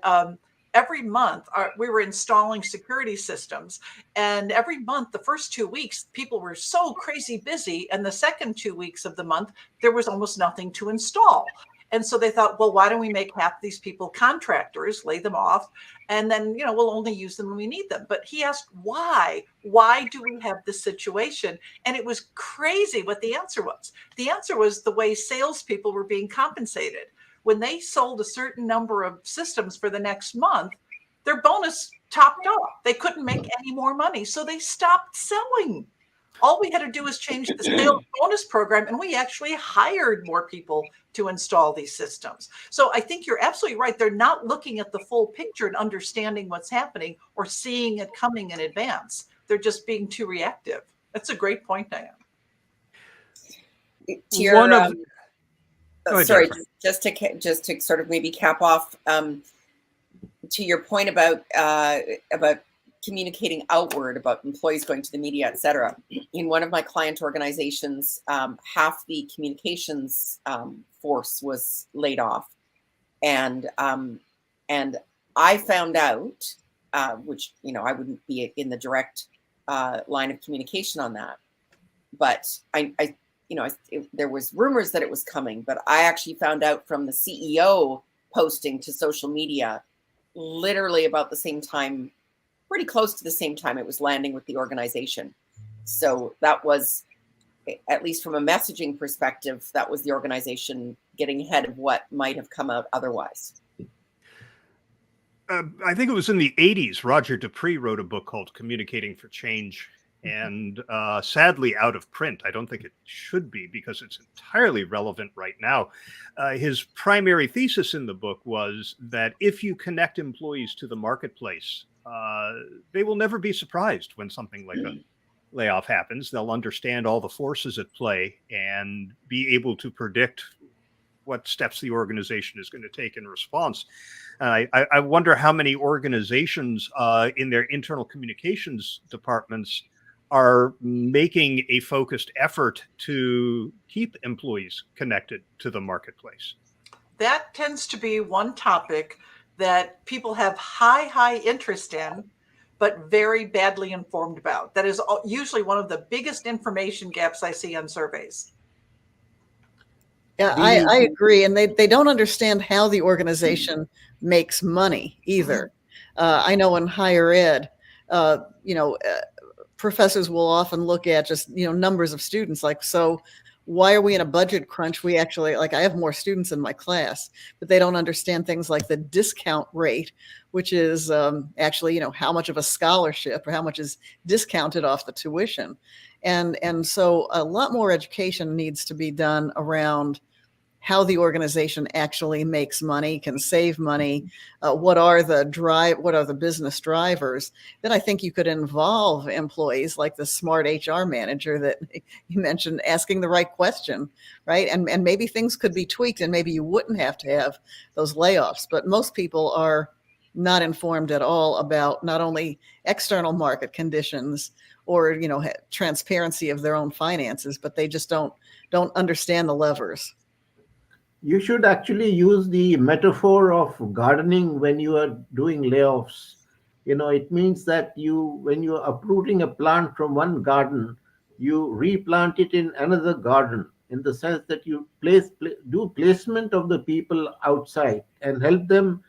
every month we were installing security systems, and every month, the first 2 weeks, people were so crazy busy. And the second 2 weeks of the month, there was almost nothing to install. And so they thought, well, why don't we make half these people contractors, lay them off, and then, we'll only use them when we need them. But he asked, why? Why do we have this situation? And it was crazy what the answer was. The answer was the way salespeople were being compensated, when they sold a certain number of systems for the next month, their bonus topped off. They couldn't make any more money, so they stopped selling. All we had to do was change the sales bonus program, and we actually hired more people to install these systems. So I think you're absolutely right. They're not looking at the full picture and understanding what's happening or seeing it coming in advance. They're just being too reactive. That's a great point, Diane. To your, One of sorry, just to sort of maybe cap off to your point about communicating outward, about employees going to the media, et cetera. In one of my client organizations, half the communications force was laid off, and I found out, which I wouldn't be in the direct line of communication on that, but there was rumors that it was coming, but I actually found out from the CEO posting to social media, literally about the same time, pretty close to the same time it was landing with the organization. So that was, at least from a messaging perspective, that was the organization getting ahead of what might have come out otherwise. I think it was in the 80s, Roger Dupree wrote a book called Communicating for Change, and sadly out of print. I don't think it should be, because it's entirely relevant right now. His primary thesis in the book was that if you connect employees to the marketplace, they will never be surprised when something like a layoff happens. They'll understand all the forces at play and be able to predict what steps the organization is going to take in response. I wonder how many organizations in their internal communications departments are making a focused effort to keep employees connected to the marketplace. That tends to be one topic that people have high interest in, but very badly informed about. That is usually one of the biggest information gaps I see on surveys. Yeah, I agree. And they don't understand how the organization makes money either. I know in higher ed, professors will often look at just, numbers of students. Like, so why are we in a budget crunch? We actually, like, I have more students in my class, but they don't understand things like the discount rate, which is actually, how much of a scholarship or how much is discounted off the tuition. And so a lot more education needs to be done around how the organization actually makes money, can save money, what are the business drivers. Then I think you could involve employees like the smart HR manager that you mentioned, asking the right question, right? And maybe things could be tweaked, and maybe you wouldn't have to have those layoffs. But most people are not informed at all about not only external market conditions or transparency of their own finances, but they just don't understand the levers. You should actually use the metaphor of gardening when you are doing layoffs. It means that when you are uprooting a plant from one garden, you replant it in another garden, in the sense that you do placement of the people outside and help them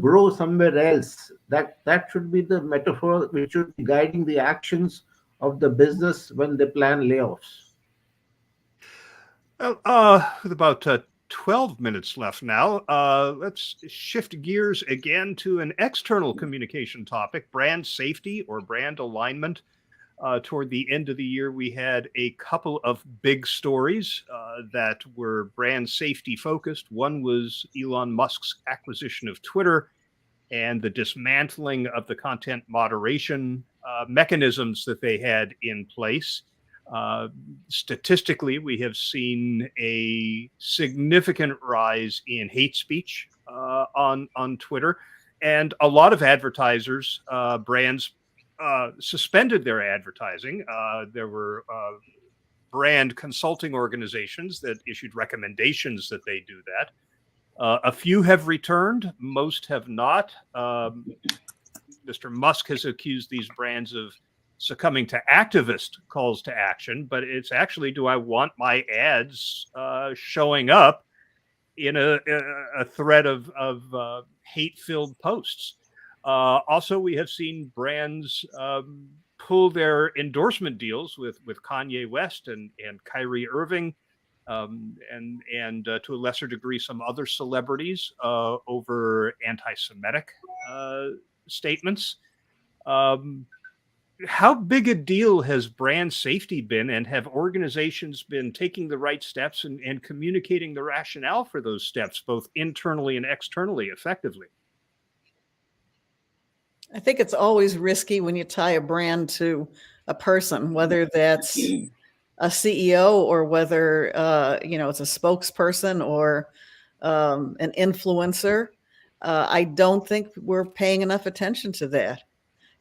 grow somewhere else. That should be the metaphor which should be guiding the actions of the business when they plan layoffs. With about 12 minutes left now, let's shift gears again to an external communication topic, brand safety or brand alignment. Toward the end of the year, we had a couple of big stories that were brand safety focused. One was Elon Musk's acquisition of Twitter and the dismantling of the content moderation mechanisms that they had in place. Statistically, we have seen a significant rise in hate speech on Twitter, and a lot of advertisers, brands, suspended their advertising. There were brand consulting organizations that issued recommendations that they do that. A few have returned, most have not. Mr. Musk has accused these brands of succumbing to activist calls to action, but it's actually, do I want my ads showing up in a thread of hate-filled posts? Also, we have seen brands pull their endorsement deals with Kanye West and Kyrie Irving. and to a lesser degree, some other celebrities over anti-Semitic statements. How big a deal has brand safety been, and have organizations been taking the right steps and communicating the rationale for those steps, both internally and externally, effectively? I think it's always risky when you tie a brand to a person, whether that's a CEO or whether it's a spokesperson or an influencer. I don't think we're paying enough attention to that.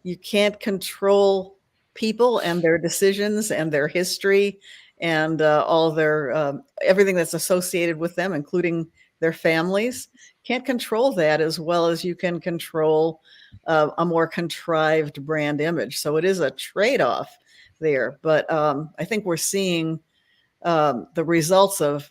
You can't control people and their decisions and their history and all their everything that's associated with them, including their families. Can't control that as well as you can control a more contrived brand image. So it is a trade-off there. But I think we're seeing the results of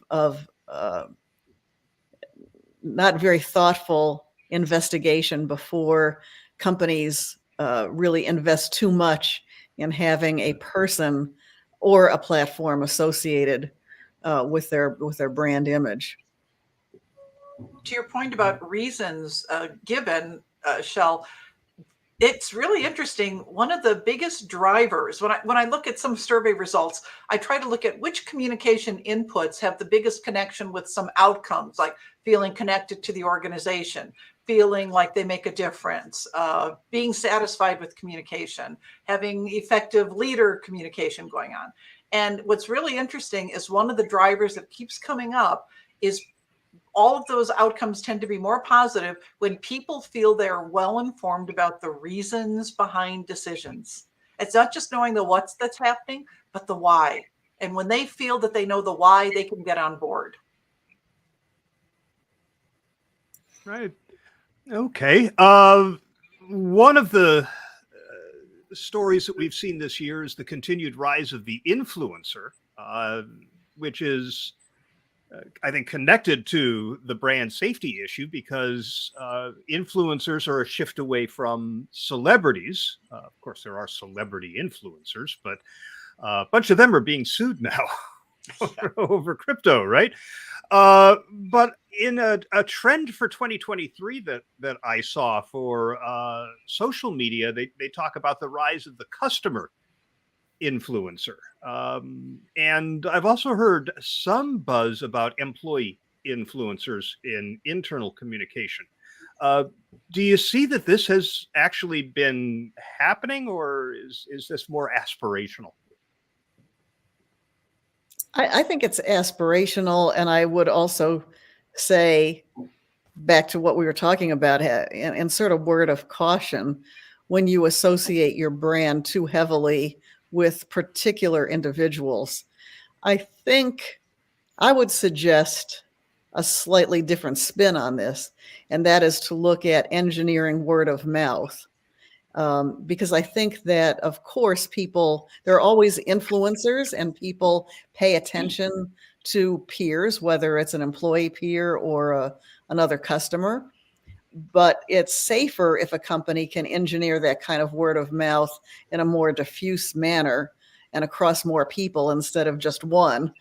not very thoughtful investigation before companies really invest too much in having a person or a platform associated with their brand image. To your point about reasons given, Shell, it's really interesting. One of the biggest drivers, when I look at some survey results, I try to look at which communication inputs have the biggest connection with some outcomes, like feeling connected to the organization, feeling like they make a difference, being satisfied with communication, having effective leader communication going on. And what's really interesting is one of the drivers that keeps coming up is all of those outcomes tend to be more positive when people feel they're well informed about the reasons behind decisions. It's not just knowing the what's that's happening, but the why. And when they feel that they know the why, they can get on board. Right. Okay. One of the stories that we've seen this year is the continued rise of the influencer, which is I think connected to the brand safety issue, because influencers are a shift away from celebrities. Of course, there are celebrity influencers, but a bunch of them are being sued now over crypto, right? But in a trend for 2023 that I saw for social media, they talk about the rise of the customer influencer. And I've also heard some buzz about employee influencers in internal communication. Do you see that this has actually been happening, or is this more aspirational? I think it's aspirational, and I would also say, back to what we were talking about, and sort of word of caution, when you associate your brand too heavily with particular individuals. I think I would suggest a slightly different spin on this, and that is to look at engineering word of mouth. Because I think that, of course, there are always influencers, and people pay attention to peers, whether it's an employee peer or another customer. But it's safer if a company can engineer that kind of word of mouth in a more diffuse manner and across more people, instead of just one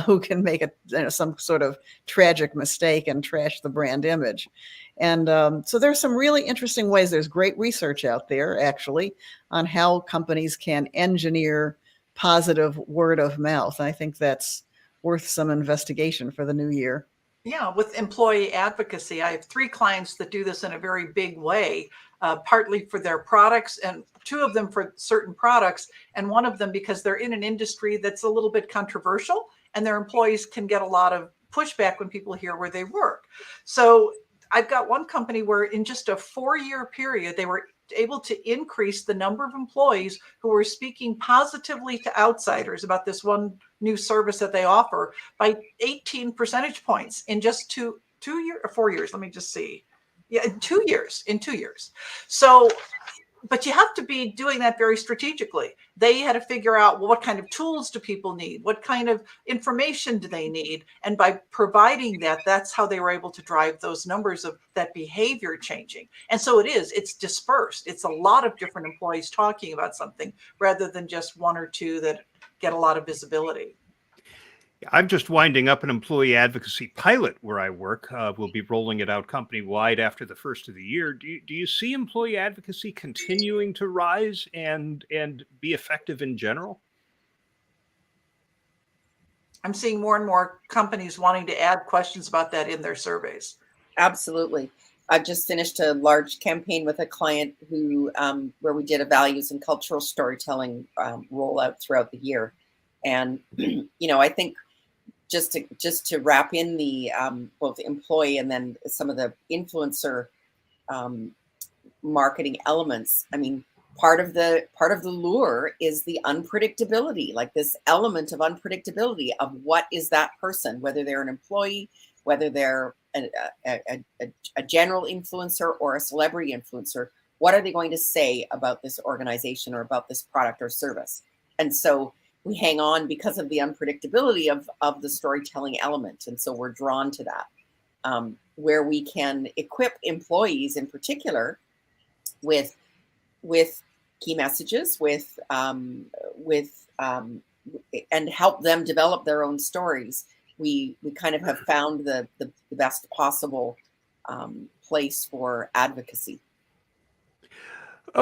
who can make some sort of tragic mistake and trash the brand image. And so there's some really interesting ways. There's great research out there, actually, on how companies can engineer positive word of mouth. I think that's worth some investigation for the new year. Yeah, with employee advocacy, I have 3 clients that do this in a very big way, partly for their products, and 2 of them for certain products, and one of them because they're in an industry that's a little bit controversial, and their employees can get a lot of pushback when people hear where they work. So I've got one company where in just a 4-year period, they were able to increase the number of employees who were speaking positively to outsiders about this one new service that they offer by 18 percentage points in just 2 years or 4 years. Let me just see. Yeah, in 2 years. So, but you have to be doing that very strategically. They had to figure out, well, what kind of tools do people need? What kind of information do they need? And by providing that, that's how they were able to drive those numbers of that behavior changing. And so it's dispersed. It's a lot of different employees talking about something rather than just 1 or 2 that get a lot of visibility. I'm just winding up an employee advocacy pilot where I work. We'll be rolling it out company-wide after the first of the year. Do you see employee advocacy continuing to rise and be effective in general? I'm seeing more and more companies wanting to add questions about that in their surveys. Absolutely. I've just finished a large campaign with a client who, where we did a values and cultural storytelling rollout throughout the year. And, I think just to wrap in the both employee and then some of the influencer marketing elements. I mean, part of the lure is the unpredictability, like this element of unpredictability of what is that person, whether they're an employee, whether they're a general influencer or a celebrity influencer. What are they going to say about this organization or about this product or service? And so we hang on because of the unpredictability of the storytelling element. And so we're drawn to that, where we can equip employees in particular with key messages, and help them develop their own stories. We kind of have found the best possible place for advocacy.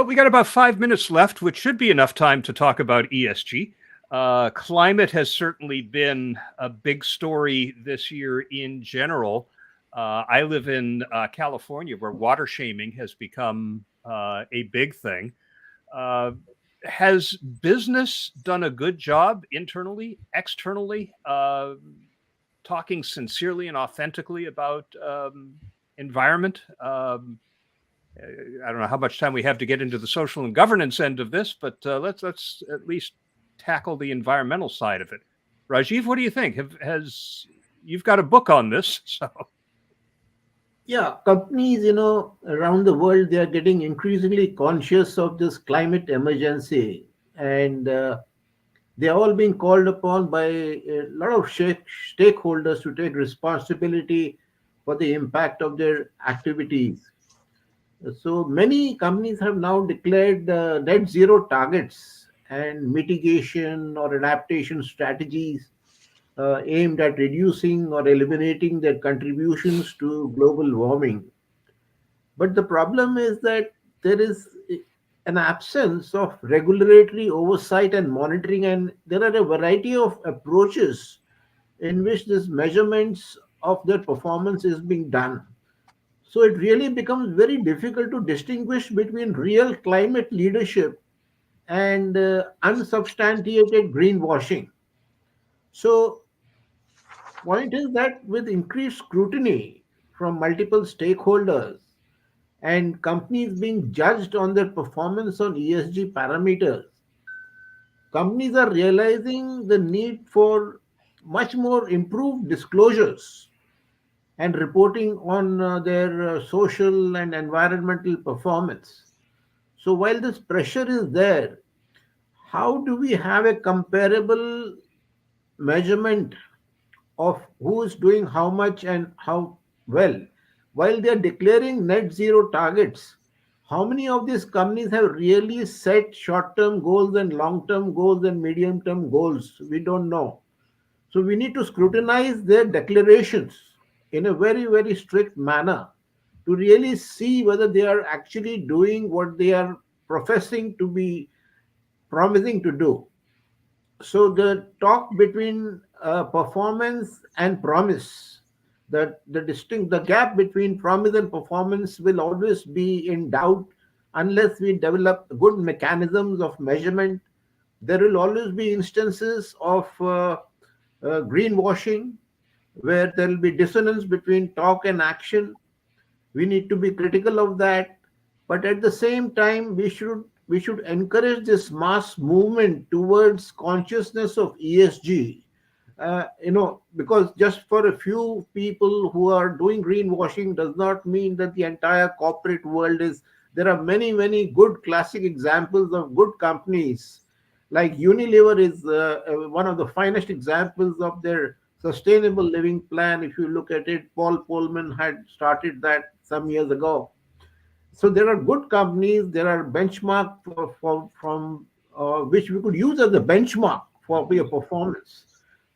We got about 5 minutes left, which should be enough time to talk about ESG. Climate has certainly been a big story this year in general. I live in California, where water shaming has become a big thing. Has business done a good job internally, externally, talking sincerely and authentically about environment? I don't know how much time we have to get into the social and governance end of this, but let's at least tackle the environmental side of it. Rajiv, what do you think? You've got a book on this, so. Yeah, companies, around the world, they are getting increasingly conscious of this climate emergency, and they're all being called upon by a lot of stakeholders to take responsibility for the impact of their activities. So many companies have now declared net zero targets and mitigation or adaptation strategies aimed at reducing or eliminating their contributions to global warming. But the problem is that there is an absence of regulatory oversight and monitoring, and there are a variety of approaches in which these measurements of their performance is being done. So it really becomes very difficult to distinguish between real climate leadership and unsubstantiated greenwashing. So point is that with increased scrutiny from multiple stakeholders and companies being judged on their performance on ESG parameters, companies are realizing the need for much more improved disclosures and reporting on their social and environmental performance. So while this pressure is there, how do we have a comparable measurement of who is doing how much and how well? While they are declaring net zero targets, how many of these companies have really set short term goals and long term goals and medium term goals? We don't know. So we need to scrutinize their declarations in a very, very strict manner to really see whether they are actually doing what they are professing to be promising to do. So the talk between performance and promise, the gap between promise and performance will always be in doubt unless we develop good mechanisms of measurement. There will always be instances of greenwashing where there will be dissonance between talk and action. We need to be critical of that, but at the same time we should encourage this mass movement towards consciousness of ESG. Because just for a few people who are doing greenwashing does not mean that the entire corporate world is. There are many, many good classic examples of good companies. Like Unilever is one of the finest examples of their sustainable living plan. If you look at it, Paul Pullman had started that some years ago. So there are good companies. There are benchmark from which we could use as a benchmark for your performance.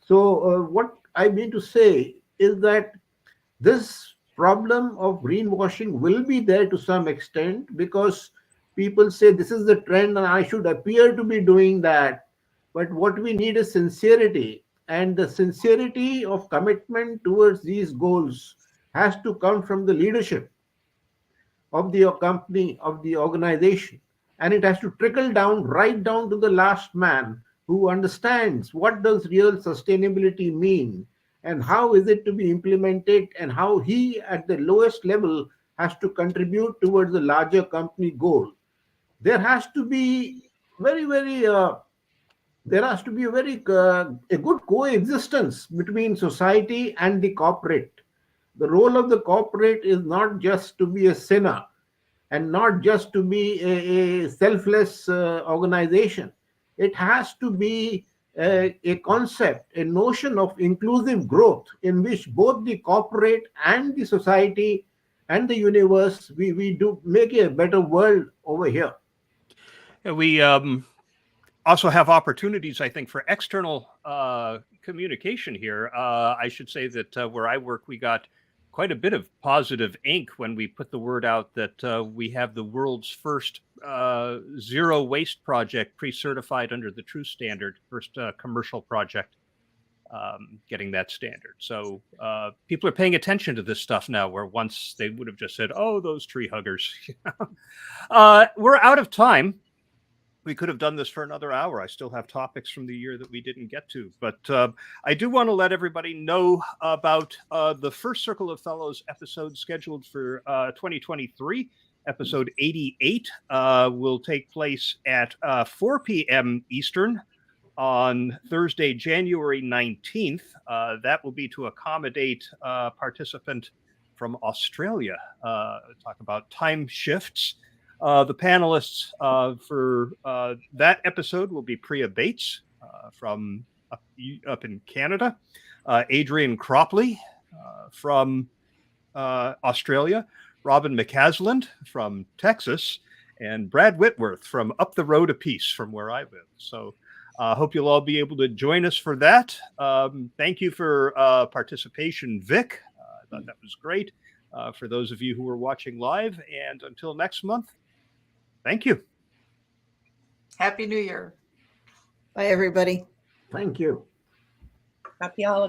So what I mean to say is that this problem of greenwashing will be there to some extent, because people say this is the trend and I should appear to be doing that. But what we need is sincerity, and the sincerity of commitment towards these goals has to come from the leadership of the company, of the organization, and it has to trickle down right down to the last man who understands what does real sustainability mean, and how is it to be implemented, and how he at the lowest level has to contribute towards the larger company goal. There has to be very very there has to be a good coexistence between society and the corporate. The role of the corporate is not just to be a sinner, and not just to be a selfless organization. It has to be a concept, a notion of inclusive growth, in which both the corporate and the society and the universe, we do make a better world over here. We also have opportunities, I think, for external communication here. I should say that where I work, we got quite a bit of positive ink when we put the word out that we have the world's first zero waste project pre-certified under the True Standard, first commercial project getting that standard. So people are paying attention to this stuff now, where once they would have just said, oh, those tree huggers. We're out of time. We could have done this for another hour. I still have topics from the year that we didn't get to, but I do want to let everybody know about the first Circle of Fellows episode scheduled for 2023. Episode 88 will take place at 4 p.m. Eastern on Thursday, January 19th. That will be to accommodate a participant from Australia. Talk about time shifts. The panelists for that episode will be Priya Bates from up in Canada, Adrian Cropley from Australia, Robin McCasland from Texas, and Brad Whitworth from up the road a piece from where I live. So I hope you'll all be able to join us for that. Thank you for participation, Vic. I thought that was great. For those of you who are watching live, and until next month, thank you. Happy New Year. Bye, everybody. Thank you. Happy holidays.